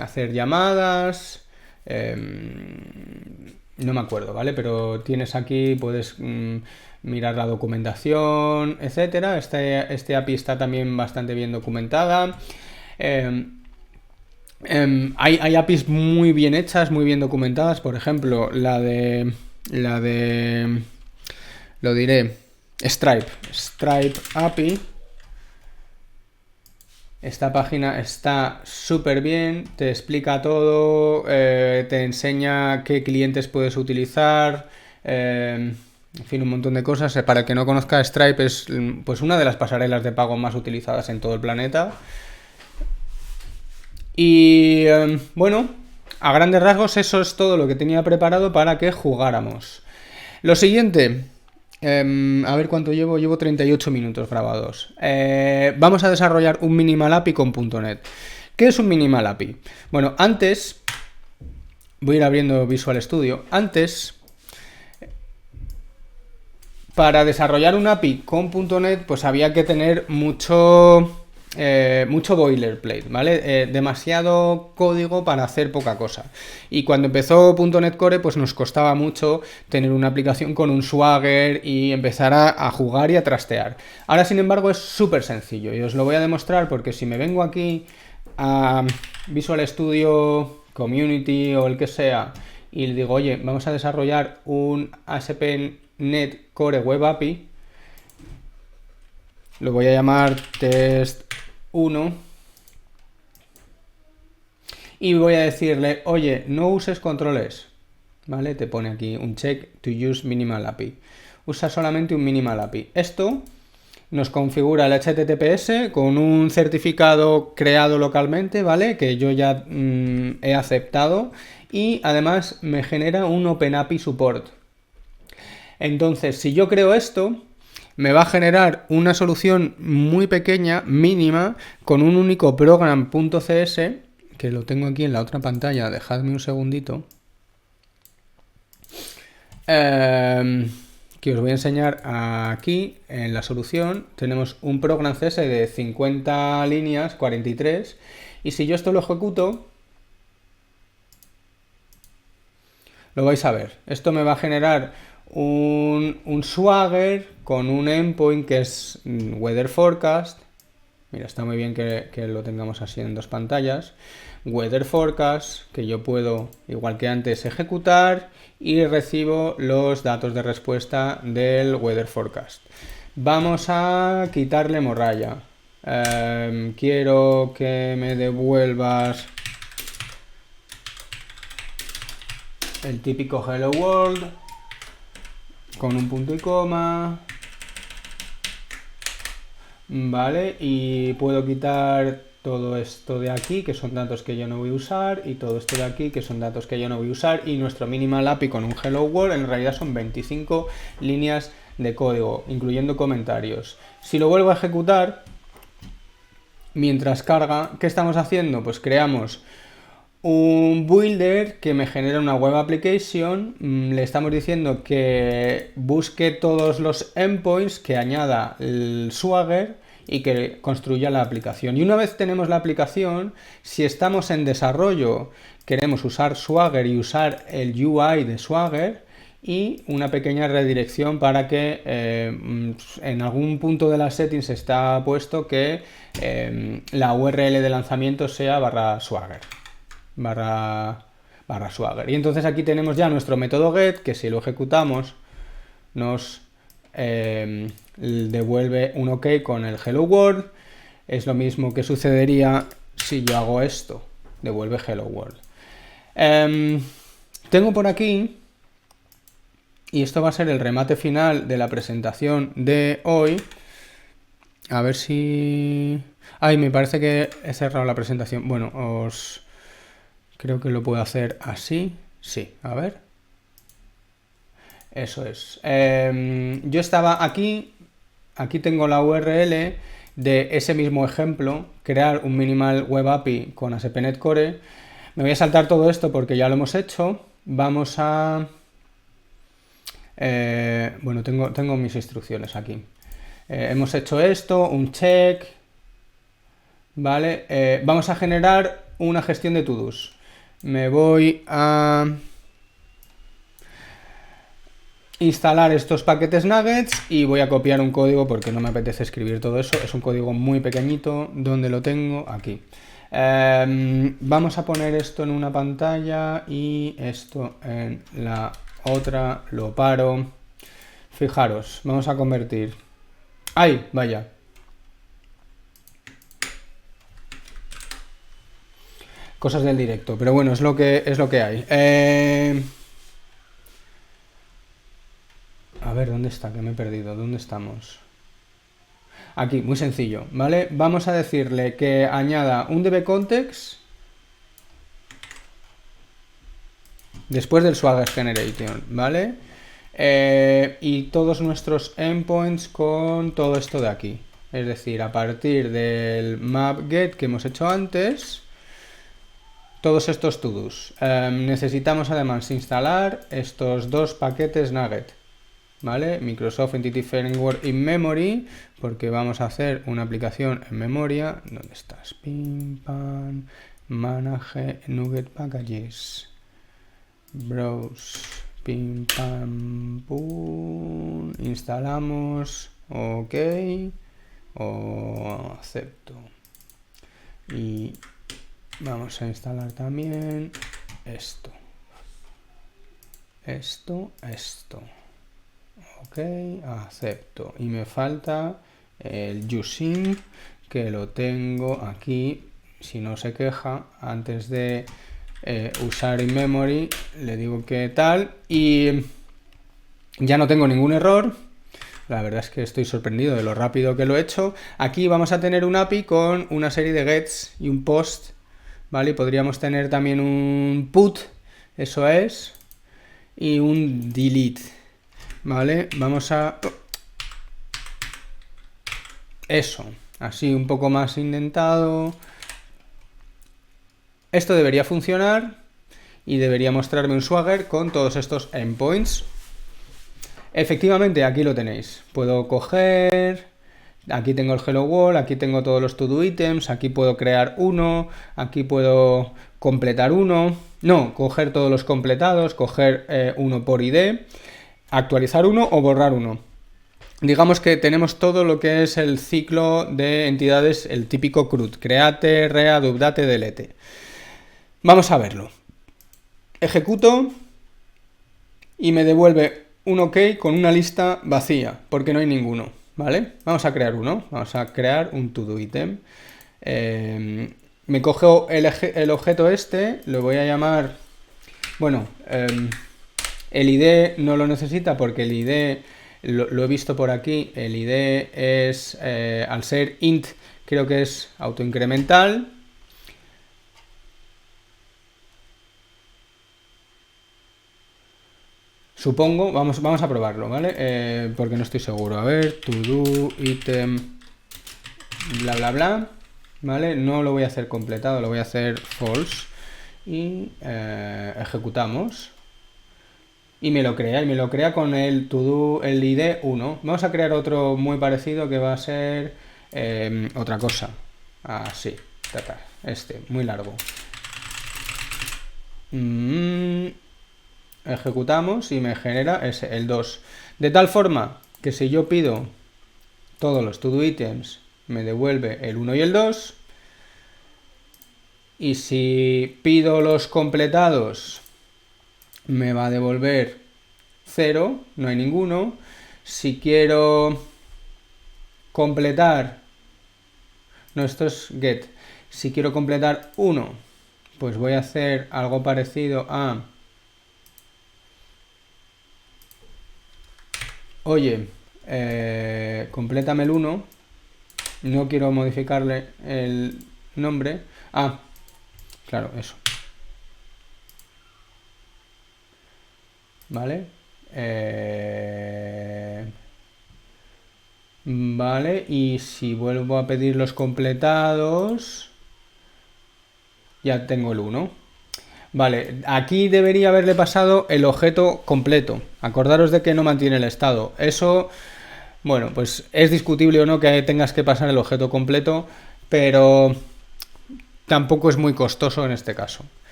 hacer llamadas. No me acuerdo, ¿vale? Pero tienes aquí, puedes mirar la documentación, etcétera. Este API está también bastante bien documentada. Hay APIs muy bien hechas, muy bien documentadas. Por ejemplo, la de lo diré, Stripe API. Esta página está súper bien, te explica todo, te enseña qué clientes puedes utilizar, en fin, un montón de cosas. Para el que no conozca, Stripe es pues una de las pasarelas de pago más utilizadas en todo el planeta. Y bueno, a grandes rasgos eso es todo lo que tenía preparado para que jugáramos. Lo siguiente, a ver cuánto llevo 38 minutos grabados. Vamos a desarrollar un Minimal API con .NET. ¿Qué es un Minimal API? Bueno, antes, voy a ir abriendo Visual Studio. Antes, para desarrollar un API con .NET, pues había que tener mucho boilerplate, ¿vale? Demasiado código para hacer poca cosa. Y cuando empezó .NET Core, pues nos costaba mucho tener una aplicación con un Swagger y empezar a jugar y a trastear. Ahora, sin embargo, es súper sencillo y os lo voy a demostrar porque si me vengo aquí a Visual Studio Community o el que sea y le digo, oye, vamos a desarrollar un ASP.NET Core Web API, lo voy a llamar test 1 y voy a decirle, oye, no uses controles, ¿vale? Te pone aquí un check to use minimal API. Usa solamente un minimal API. Esto nos configura el HTTPS con un certificado creado localmente, ¿vale? Que yo ya he aceptado y además me genera un OpenAPI support. Entonces, si yo creo esto, me va a generar una solución muy pequeña, mínima, con un único program.cs, que lo tengo aquí en la otra pantalla, dejadme un segundito, que os voy a enseñar aquí en la solución. Tenemos un program CS de 50 líneas, 43, y si yo esto lo ejecuto, lo vais a ver. Esto me va a generar un Swagger con un endpoint que es Weather Forecast. Mira, está muy bien que lo tengamos así en dos pantallas. Weather Forecast, que yo puedo, igual que antes, ejecutar y recibo los datos de respuesta del Weather Forecast. Vamos a quitarle morralla. Quiero que me devuelvas el típico Hello World con un punto y coma. Vale, y puedo quitar todo esto de aquí, que son datos que yo no voy a usar, y todo esto de aquí, que son datos que yo no voy a usar, y nuestro minimal API con un Hello World en realidad son 25 líneas de código, incluyendo comentarios. Si lo vuelvo a ejecutar, mientras carga, ¿qué estamos haciendo? Pues creamos un builder que me genera una web application. Le estamos diciendo que busque todos los endpoints, que añada el Swagger y que construya la aplicación. Y una vez tenemos la aplicación, si estamos en desarrollo, queremos usar Swagger y usar el UI de Swagger, y una pequeña redirección para que en algún punto de las settings está puesto que la URL de lanzamiento sea /Swagger. Barra Swagger. Y entonces aquí tenemos ya nuestro método get, que si lo ejecutamos nos devuelve un OK con el Hello World. Es lo mismo que sucedería si yo hago esto, devuelve Hello World. Tengo por aquí, y esto va a ser el remate final de la presentación de hoy. A ver si... Ay, me parece que he cerrado la presentación. Bueno, creo que lo puedo hacer así. Sí, a ver. Eso es. Yo estaba aquí tengo la URL de ese mismo ejemplo, crear un minimal web API con ASP.NET Core. Me voy a saltar todo esto porque ya lo hemos hecho. Vamos a... bueno, tengo mis instrucciones aquí. Hemos hecho esto, un check, ¿vale? Vamos a generar una gestión de to-dos. Me voy a instalar estos paquetes nuggets y voy a copiar un código porque no me apetece escribir todo eso. Es un código muy pequeñito. ¿Dónde lo tengo? Aquí. Vamos a poner esto en una pantalla y esto en la otra. Lo paro. Fijaros, vamos a convertir. ¡Ay! Vaya. Cosas del directo, pero bueno, es lo que hay. A ver, ¿dónde está? Que me he perdido. ¿Dónde estamos? Aquí, muy sencillo, ¿vale? Vamos a decirle que añada un dbcontext después del Swagger Generation, ¿vale? Y todos nuestros endpoints con todo esto de aquí. Es decir, a partir del map-get que hemos hecho antes, todos estos to-dos. Necesitamos además instalar estos dos paquetes Nugget, ¿vale? Microsoft Entity Framework in Memory, porque vamos a hacer una aplicación en memoria. ¿Dónde estás? Pim, pam, manage Nugget packages. Browse, pim, pam, pum. Instalamos, OK, o acepto. Y vamos a instalar también esto. OK, acepto. Y me falta el using, que lo tengo aquí. Si no se queja, antes de usar in memory, le digo que tal. Y ya no tengo ningún error. La verdad es que estoy sorprendido de lo rápido que lo he hecho. Aquí vamos a tener un API con una serie de gets y un post, ¿vale? Y podríamos tener también un put, eso es, y un delete. ¿vale? Vamos a... Eso, así un poco más indentado. Esto debería funcionar y debería mostrarme un Swagger con todos estos endpoints. Efectivamente, aquí lo tenéis. Puedo coger... Aquí tengo el Hello World, aquí tengo todos los to-do items, aquí puedo crear uno, aquí puedo completar uno. No, coger todos los completados, coger uno por ID, actualizar uno o borrar uno. Digamos que tenemos todo lo que es el ciclo de entidades, el típico CRUD, create, readd, update, delete. Vamos a verlo. Ejecuto y me devuelve un OK con una lista vacía, porque no hay ninguno, ¿vale? Vamos a crear uno, vamos a crear un to-do item. Me cojo el objeto este, lo voy a llamar, bueno, el ID no lo necesita porque el ID, lo he visto por aquí, el ID es, al ser int, creo que es autoincremental. Supongo, vamos a probarlo, ¿vale? Porque no estoy seguro. A ver, to do, item, bla, bla, bla, ¿vale? No lo voy a hacer completado, lo voy a hacer false. Y ejecutamos. Y me lo crea con el to do, el ID 1. Vamos a crear otro muy parecido que va a ser otra cosa. Así, muy largo. Ejecutamos y me genera el 2. De tal forma que si yo pido todos los to-do items, me devuelve el 1 y el 2. Y si pido los completados, me va a devolver 0, no hay ninguno. Si quiero completar, no, esto es get. Si quiero completar 1, pues voy a hacer algo parecido a... Oye, complétame el 1. No quiero modificarle el nombre. Ah, claro, eso. ¿Vale? Vale, y si vuelvo a pedir los completados, ya tengo el 1. Vale, aquí debería haberle pasado el objeto completo. Acordaros de que no mantiene el estado. Eso, bueno, pues es discutible o no que tengas que pasar el objeto completo, pero tampoco es muy costoso en este caso.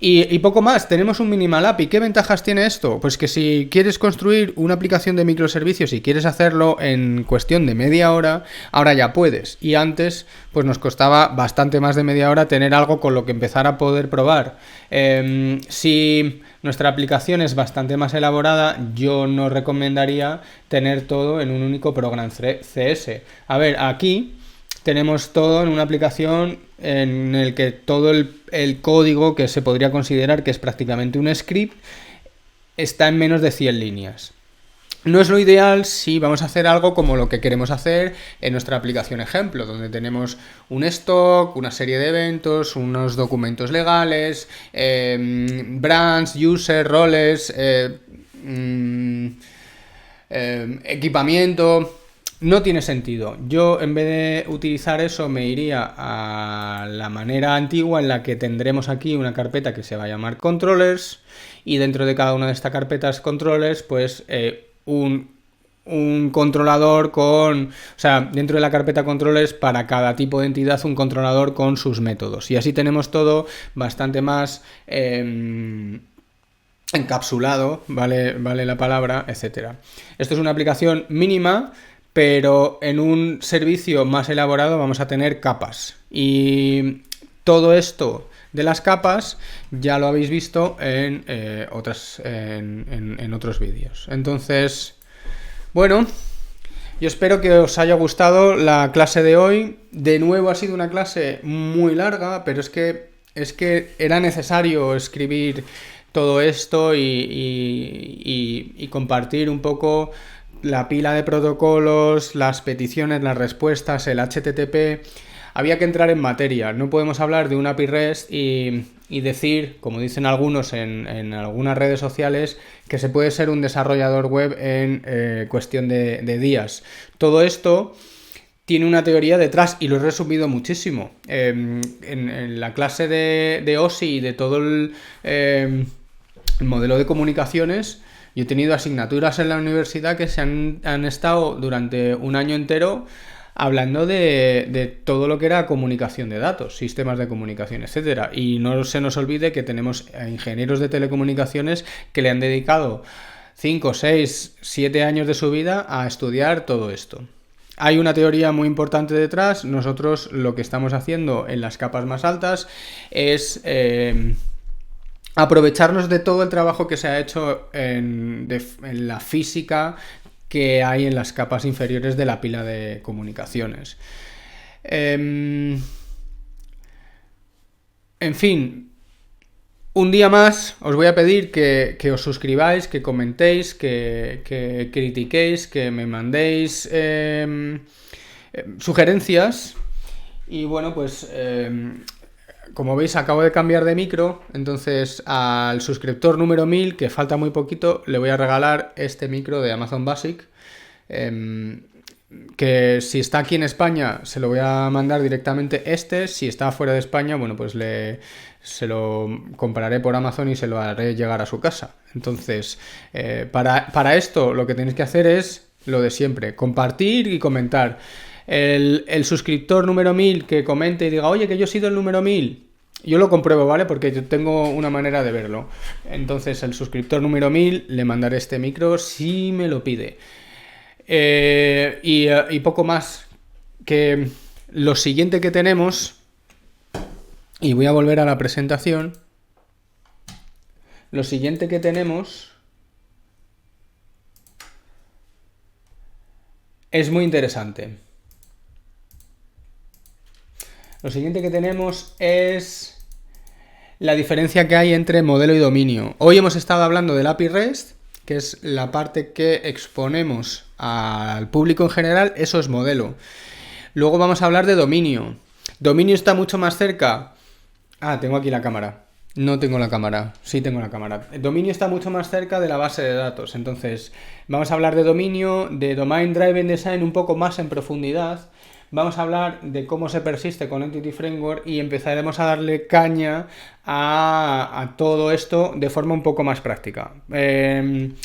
Y poco más, tenemos un minimal API. ¿Qué ventajas tiene esto? Pues que si quieres construir una aplicación de microservicios y quieres hacerlo en cuestión de media hora, ahora ya puedes. Y antes, pues nos costaba bastante más de media hora tener algo con lo que empezar a poder probar. Si nuestra aplicación es bastante más elaborada, yo no recomendaría tener todo en un único programa CS. A ver, aquí tenemos todo en una aplicación en el que todo el código que se podría considerar que es prácticamente un script está en menos de 100 líneas. No es lo ideal si vamos a hacer algo como lo que queremos hacer en nuestra aplicación ejemplo, donde tenemos un stock, una serie de eventos, unos documentos legales, brands, users, roles, equipamiento. No tiene sentido. Yo, en vez de utilizar eso, me iría a la manera antigua en la que tendremos aquí una carpeta que se va a llamar controllers y dentro de cada una de estas carpetas controllers, pues un controlador con... O sea, dentro de la carpeta controllers, para cada tipo de entidad, un controlador con sus métodos. Y así tenemos todo bastante más... encapsulado, vale la palabra, etcétera. Esto es una aplicación mínima, pero en un servicio más elaborado vamos a tener capas. Y todo esto de las capas ya lo habéis visto en otros vídeos. Entonces, bueno, yo espero que os haya gustado la clase de hoy. De nuevo ha sido una clase muy larga, pero es que era necesario escribir todo esto y compartir un poco la pila de protocolos, las peticiones, las respuestas, el HTTP. Había que entrar en materia. No podemos hablar de una API REST y y decir, como dicen algunos en algunas redes sociales, que se puede ser un desarrollador web en cuestión de días. Todo esto tiene una teoría detrás y lo he resumido muchísimo. En la clase de OSI y de todo el modelo de comunicaciones, yo he tenido asignaturas en la universidad que han estado durante un año entero hablando de todo lo que era comunicación de datos, sistemas de comunicación, etcétera. Y no se nos olvide que tenemos ingenieros de telecomunicaciones que le han dedicado 5, 6, 7 años de su vida a estudiar todo esto. Hay una teoría muy importante detrás. Nosotros lo que estamos haciendo en las capas más altas es aprovecharnos de todo el trabajo que se ha hecho en la física que hay en las capas inferiores de la pila de comunicaciones. En fin, un día más os voy a pedir que os suscribáis, que comentéis, que critiquéis, que me mandéis sugerencias. Y bueno, pues como veis acabo de cambiar de micro, entonces al suscriptor número 1000, que falta muy poquito, le voy a regalar este micro de Amazon Basic. Que si está aquí en España se lo voy a mandar directamente si está fuera de España, bueno, pues se lo compraré por Amazon y se lo haré llegar a su casa. Entonces, para esto lo que tenéis que hacer es lo de siempre, compartir y comentar. El suscriptor número 1000 que comente y diga, oye, que yo he sido el número 1000, yo lo compruebo, ¿vale? Porque yo tengo una manera de verlo. Entonces, el suscriptor número 1000 le mandaré este micro si me lo pide. Y poco más, que lo siguiente que tenemos, y voy a volver a la presentación, lo siguiente que tenemos es muy interesante. Lo siguiente que tenemos es la diferencia que hay entre modelo y dominio. Hoy hemos estado hablando del API REST, que es la parte que exponemos al público en general, eso es modelo. Luego vamos a hablar de dominio. Dominio está mucho más cerca. Tengo aquí la cámara. No tengo la cámara. Sí tengo la cámara. El dominio está mucho más cerca de la base de datos. Entonces, vamos a hablar de dominio, de Domain Driven Design un poco más en profundidad. Vamos a hablar de cómo se persiste con Entity Framework y empezaremos a darle caña a todo esto de forma un poco más práctica. En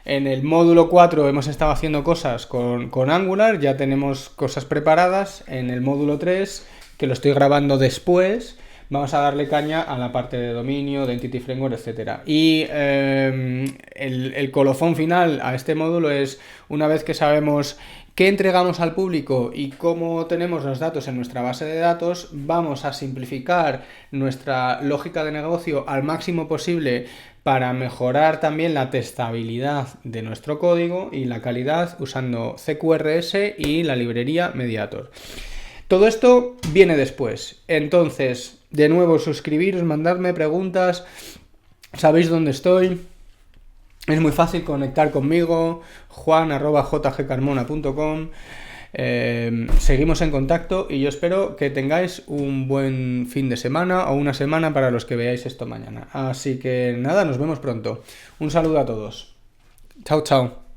el módulo 4 hemos estado haciendo cosas con Angular, ya tenemos cosas preparadas. En el módulo 3, que lo estoy grabando después, vamos a darle caña a la parte de dominio, de Entity Framework, etc. Y el colofón final a este módulo es, una vez que sabemos qué entregamos al público y cómo tenemos los datos en nuestra base de datos, vamos a simplificar nuestra lógica de negocio al máximo posible para mejorar también la testabilidad de nuestro código y la calidad usando CQRS y la librería Mediator. Todo esto viene después. Entonces, de nuevo, suscribiros, mandadme preguntas, sabéis dónde estoy. Es muy fácil conectar conmigo, juan@jgcarmona.com. Seguimos en contacto y yo espero que tengáis un buen fin de semana o una semana para los que veáis esto mañana. Así que nada, nos vemos pronto. Un saludo a todos. Chao, chao.